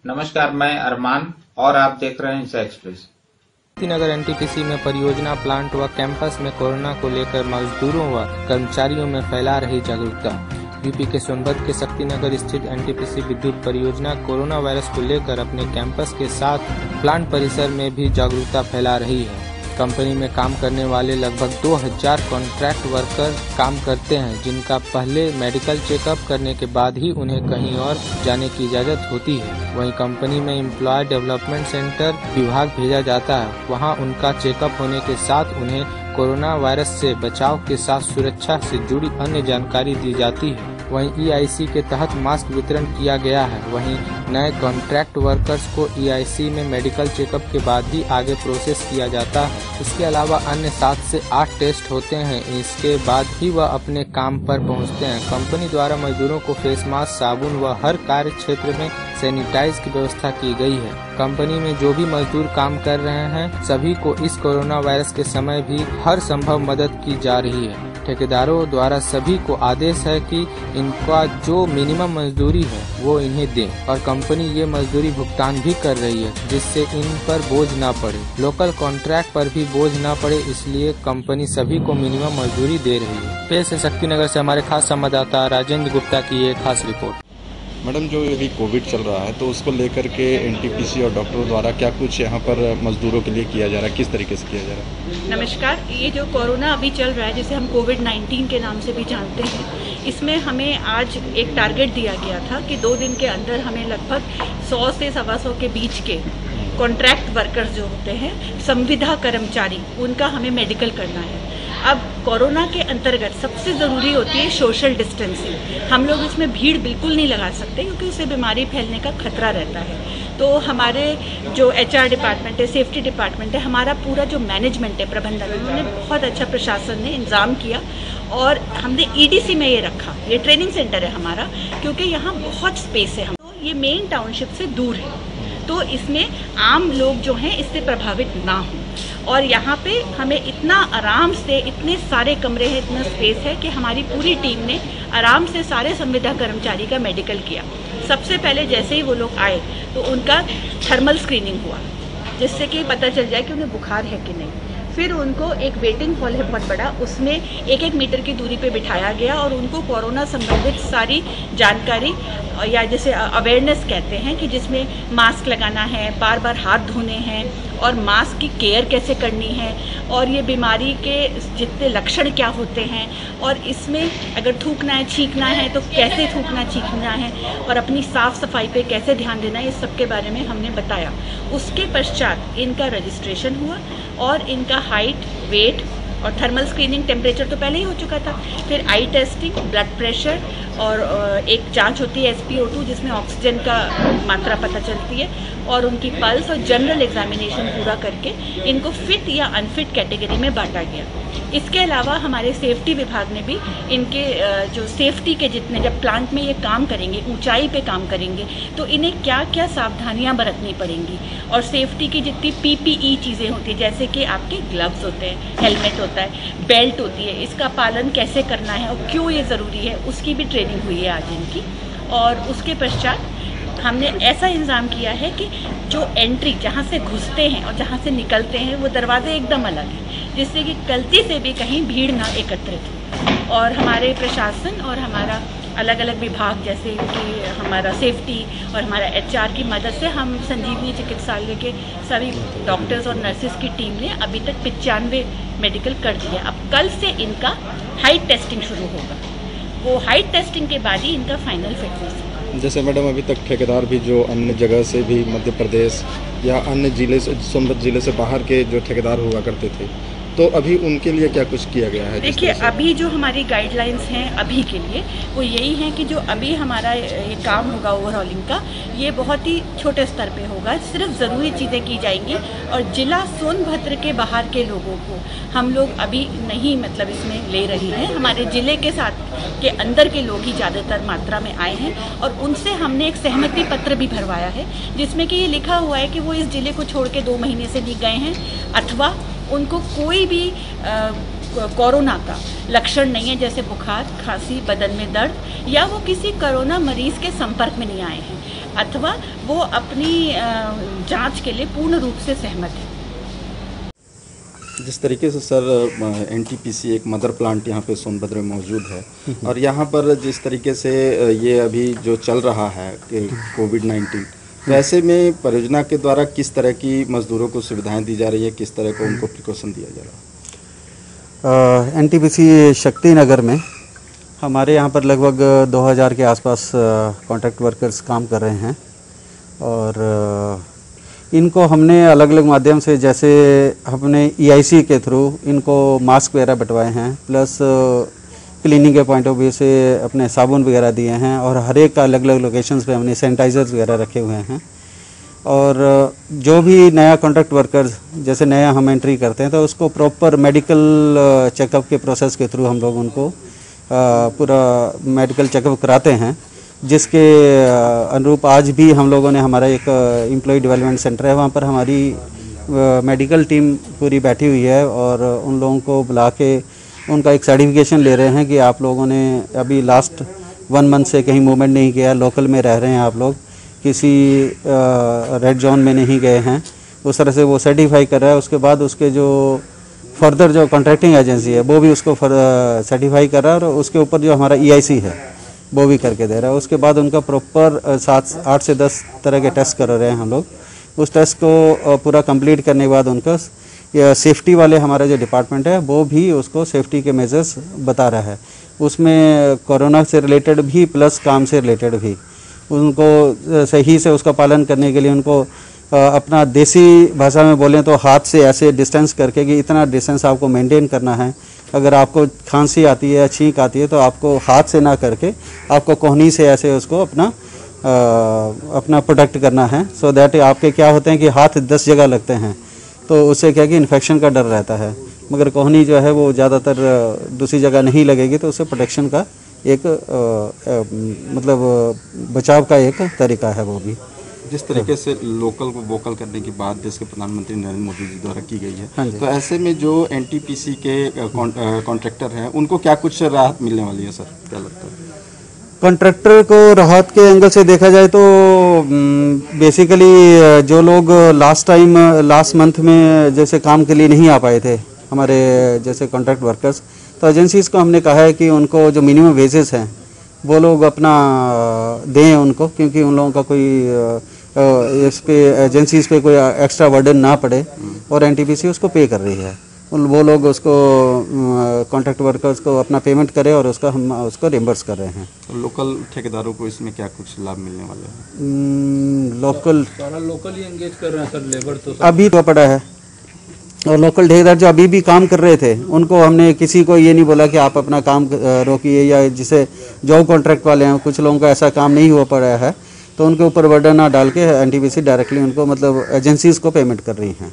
नमस्कार, मैं अरमान और आप देख रहे हैं इंसा एक्सप्रेस। नगर एनटीपीसी में परियोजना प्लांट व कैंपस में कोरोना को लेकर मजदूरों व कर्मचारियों में फैला रही जागरूकता। यूपी के सोनभद्र के शक्तिनगर स्थित एनटीपीसी विद्युत परियोजना कोरोना वायरस को लेकर अपने कैंपस के साथ प्लांट परिसर में भी जागरूकता फैला रही है। कंपनी में काम करने वाले लगभग 2000 कॉन्ट्रैक्ट वर्कर काम करते हैं, जिनका पहले मेडिकल चेकअप करने के बाद ही उन्हें कहीं और जाने की इजाजत होती है। वहीं कंपनी में एम्प्लॉय डेवलपमेंट सेंटर विभाग भेजा जाता है। वहां उनका चेकअप होने के साथ उन्हें कोरोना वायरस से बचाव के साथ सुरक्षा से जुड़ी अन्य जानकारी दी जाती है। वहीं ईआईसी के तहत मास्क वितरण किया गया है। वहीं नए कॉन्ट्रैक्ट वर्कर्स को ईआईसी में मेडिकल चेकअप के बाद ही आगे प्रोसेस किया जाता है। इसके अलावा अन्य 7 से 8 टेस्ट होते हैं। इसके बाद ही वह अपने काम पर पहुंचते हैं। कंपनी द्वारा मजदूरों को फेस मास्क, साबुन व हर कार्य क्षेत्र में सैनिटाइज की व्यवस्था की गई है। कंपनी में जो भी मजदूर काम कर रहे हैं, सभी को इस कोरोना वायरस के समय भी हर संभव मदद की जा रही है। ठेकेदारों द्वारा सभी को आदेश है कि इनका जो मिनिमम मजदूरी है वो इन्हें दें और कंपनी ये मजदूरी भुगतान भी कर रही है, जिससे इन पर बोझ न पड़े। लोकल कॉन्ट्रैक्ट पर भी बोझ न पड़े, इसलिए कंपनी सभी को मिनिमम मजदूरी दे रही है। पेश है शक्तिनगर से हमारे खास संवाददाता राजेंद्र गुप्ता की ये खास रिपोर्ट। मैडम, जो अभी कोविड चल रहा है तो उसको लेकर के एनटीपीसी और डॉक्टरों द्वारा क्या कुछ यहाँ पर मजदूरों के लिए किया जा रहा है, किस तरीके से किया जा रहा है? नमस्कार। ये जो कोरोना अभी चल रहा है, जिसे हम कोविड-19 के नाम से भी जानते हैं, इसमें हमें आज एक टारगेट दिया गया था कि 2 दिन के अंदर हमें लगभग 100 से 125 के बीच के कॉन्ट्रैक्ट वर्कर्स जो होते हैं, संविदा कर्मचारी, उनका हमें मेडिकल करना है। अब कोरोना के अंतर्गत सबसे ज़रूरी होती है सोशल डिस्टेंसिंग। हम लोग इसमें भीड़ बिल्कुल नहीं लगा सकते, क्योंकि उससे बीमारी फैलने का खतरा रहता है। तो हमारे जो एचआर डिपार्टमेंट है, सेफ्टी डिपार्टमेंट है, हमारा पूरा जो मैनेजमेंट है, प्रबंधन, उन्होंने बहुत अच्छा, प्रशासन ने इंतजाम किया और हमने ईडीसी में ये रखा। ये ट्रेनिंग सेंटर है हमारा, क्योंकि यहाँ बहुत स्पेस है। हम तो ये मेन टाउनशिप से दूर है, तो इसमें आम लोग जो हैं इससे प्रभावित ना हों। और यहाँ पे हमें इतना आराम से, इतने सारे कमरे हैं, इतना स्पेस है कि हमारी पूरी टीम ने आराम से सारे संविदा कर्मचारी का मेडिकल किया। सबसे पहले जैसे ही वो लोग आए तो उनका थर्मल स्क्रीनिंग हुआ, जिससे कि पता चल जाए कि उन्हें बुखार है कि नहीं। फिर उनको एक वेटिंग हॉल है बहुत बड़ा, उसमें 1-1 मीटर की दूरी पे बिठाया गया और उनको कोरोना संबंधित सारी जानकारी, या जैसे अवेयरनेस कहते हैं, कि जिसमें मास्क लगाना है, बार बार हाथ धोने हैं और मास्क की केयर कैसे करनी है, और ये बीमारी के जितने लक्षण क्या होते हैं, और इसमें अगर थूकना है, छींकना है तो कैसे थूकना छींकना है, और अपनी साफ़ सफाई पे कैसे ध्यान देना है, इस सब के बारे में हमने बताया। उसके पश्चात इनका रजिस्ट्रेशन हुआ और इनका हाइट, वेट और थर्मल स्क्रीनिंग, टेम्परेचर तो पहले ही हो चुका था। फिर आई टेस्टिंग, ब्लड प्रेशर और एक जांच होती है SpO2, जिसमें ऑक्सीजन का मात्रा पता चलती है, और उनकी पल्स और जनरल एग्जामिनेशन पूरा करके इनको फिट या अनफिट कैटेगरी में बांटा गया। इसके अलावा हमारे सेफ्टी विभाग ने भी इनके जो सेफ्टी के जितने, जब प्लांट में ये काम करेंगे, ऊंचाई पे काम करेंगे, तो इन्हें क्या क्या सावधानियां बरतनी पड़ेंगी, और सेफ्टी की जितनी PPE चीज़ें होती हैं, जैसे कि आपके ग्लव्स होते हैं, हेलमेट होता है, बेल्ट होती है, इसका पालन कैसे करना है और क्यों ये ज़रूरी है, उसकी भी ट्रेनिंग हुई है आज इनकी। और उसके पश्चात हमने ऐसा इंतज़ाम किया है कि जो एंट्री, जहाँ से घुसते हैं और जहाँ से निकलते हैं, वो दरवाजे एकदम अलग हैं, जिससे कि गलती से भी कहीं भीड़ ना एकत्रित हो। और हमारे प्रशासन और हमारा अलग अलग विभाग, जैसे कि हमारा सेफ्टी और हमारा HR की मदद से हम संजीवनी चिकित्सालय के सभी डॉक्टर्स और नर्सिस की टीम ने अभी तक 95 मेडिकल कर दिया। अब कल से इनका हाइट टेस्टिंग शुरू होगा। वो हाइट टेस्टिंग के बाद ही इनका फाइनल फिटनेस होगा। जैसे मैडम, अभी तक ठेकेदार भी जो अन्य जगह से भी, मध्य प्रदेश या अन्य जिले से, सोनभद्र जिले से बाहर के जो ठेकेदार हुआ करते थे, तो अभी उनके लिए क्या कुछ किया गया है? देखिए, अभी जो हमारी गाइडलाइंस हैं अभी के लिए वो यही हैं कि जो अभी हमारा ये काम होगा ओवरऑलिंग का, ये बहुत ही छोटे स्तर पे होगा। सिर्फ ज़रूरी चीज़ें की जाएंगी और जिला सोनभद्र के बाहर के लोगों को हम लोग अभी नहीं, मतलब इसमें ले रहे हैं। हमारे ज़िले के साथ के अंदर के लोग ही ज़्यादातर मात्रा में आए हैं और उनसे हमने एक सहमति पत्र भी भरवाया है, जिसमें कि ये लिखा हुआ है कि वो इस ज़िले को छोड़ के 2 महीने से नहीं गए हैं, अथवा उनको कोई भी कोरोना का लक्षण नहीं है, जैसे बुखार, खांसी, बदन में दर्द, या वो किसी कोरोना मरीज के संपर्क में नहीं आए हैं। अथवा वो अपनी जांच के लिए पूर्ण रूप से सहमत है। जिस तरीके से सर एनटीपीसी एक मदर प्लांट यहाँ पे सोनभद्र में मौजूद है और यहाँ पर जिस तरीके से ये अभी जो चल रहा है कोविड-19, तो ऐसे में परियोजना के द्वारा किस तरह की मजदूरों को सुविधाएं दी जा रही है, किस तरह को उनको प्रिकॉशन दिया जा रहा है? एनटीपीसी शक्ति नगर में हमारे यहाँ पर लगभग 2000 के आसपास कॉन्ट्रैक्ट वर्कर्स काम कर रहे हैं और इनको हमने अलग अलग माध्यम से, जैसे हमने EIC के थ्रू इनको मास्क वगैरह बंटवाए हैं, प्लस क्लीनिंग के पॉइंट ऑफ व्यू से अपने साबुन वगैरह दिए हैं और हर एक का अलग अलग लोकेशंस पे हमने सैनिटाइजर्स वगैरह रखे हुए हैं। और जो भी नया कॉन्ट्रैक्ट वर्कर्स जैसे नया हम एंट्री करते हैं तो उसको प्रॉपर मेडिकल चेकअप के प्रोसेस के थ्रू हम लोग उनको पूरा मेडिकल चेकअप कराते हैं, जिसके अनुरूप आज भी हम लोगों ने हमारा एक एम्प्लॉय डेवलपमेंट सेंटर है, वहाँ पर हमारी मेडिकल टीम पूरी बैठी हुई है और उन लोगों को बुला के उनका एक सर्टिफिकेशन ले रहे हैं कि आप लोगों ने अभी लास्ट 1 मंथ से कहीं मूवमेंट नहीं किया, लोकल में रह रहे हैं, आप लोग किसी रेड जोन में नहीं गए हैं, उस तरह से वो सर्टिफाई कर रहा है। उसके बाद उसके जो फर्दर जो कॉन्ट्रैक्टिंग एजेंसी है वो भी उसको सर्टिफाई कर रहा है और उसके ऊपर जो हमारा EIC है वो भी करके दे रहा है। उसके बाद उनका प्रॉपर 8 से 10 तरह के टेस्ट कर रहे हैं हम लोग। उस टेस्ट को पूरा कंप्लीट करने के बाद उनका सेफ्टी वाले हमारा जो डिपार्टमेंट है वो भी उसको सेफ्टी के मेजर्स बता रहा है, उसमें कोरोना से रिलेटेड भी प्लस काम से रिलेटेड भी। उनको सही से उसका पालन करने के लिए उनको अपना देसी भाषा में बोलें तो हाथ से ऐसे डिस्टेंस करके कि इतना डिस्टेंस आपको मेंटेन करना है। अगर आपको खांसी आती है, छींक आती है तो आपको हाथ से ना करके आपको कोहनी से ऐसे उसको अपना प्रोटेक्ट करना है, सो दैट आपके क्या होते हैं कि हाथ 10 जगह लगते हैं तो उससे क्या कि इन्फेक्शन का डर रहता है, मगर कोहनी जो है वो ज़्यादातर दूसरी जगह नहीं लगेगी तो उससे प्रोटेक्शन का एक मतलब बचाव का एक तरीका है वो भी। जिस तरीके से लोकल को वोकल करने की बात देश के प्रधानमंत्री नरेंद्र मोदी जी द्वारा की गई है, तो ऐसे में जो एनटीपीसी के कॉन्ट्रैक्टर हैं उनको क्या कुछ राहत मिलने वाली है सर, क्या लगता है? कॉन्ट्रैक्टर को राहत के एंगल से देखा जाए तो बेसिकली जो लोग लास्ट मंथ में जैसे काम के लिए नहीं आ पाए थे हमारे जैसे कॉन्ट्रैक्ट वर्कर्स, तो एजेंसीज़ को हमने कहा है कि उनको जो मिनिमम वेजेस हैं वो लोग अपना दें उनको, क्योंकि उन लोगों का कोई इस पे एजेंसीज़ पे कोई एक्स्ट्रा बर्डन ना पड़े और एनटीपीसी उसको पे कर रही है। वो लोग उसको कॉन्ट्रैक्ट वर्कर्स को अपना पेमेंट करें और उसका हम उसको रिम्बर्स कर रहे हैं। तो लोकल ठेकेदारों को इसमें क्या कुछ लाभ मिलने वाले हैं? लोकल ही एंगेज कर रहे हैं सर, लेबर तो अभी तो पड़ा है और लोकल ठेकेदार जो अभी भी काम कर रहे थे उनको हमने किसी को ये नहीं बोला कि आप अपना काम रोकिए, या जिसे जॉब कॉन्ट्रैक्ट वाले हैं कुछ लोगों का ऐसा काम नहीं हो पा रहा है तो उनके ऊपर बर्डन ना डाल के एनटीपीसी डायरेक्टली उनको मतलब एजेंसीज़ को पेमेंट कर रही हैं।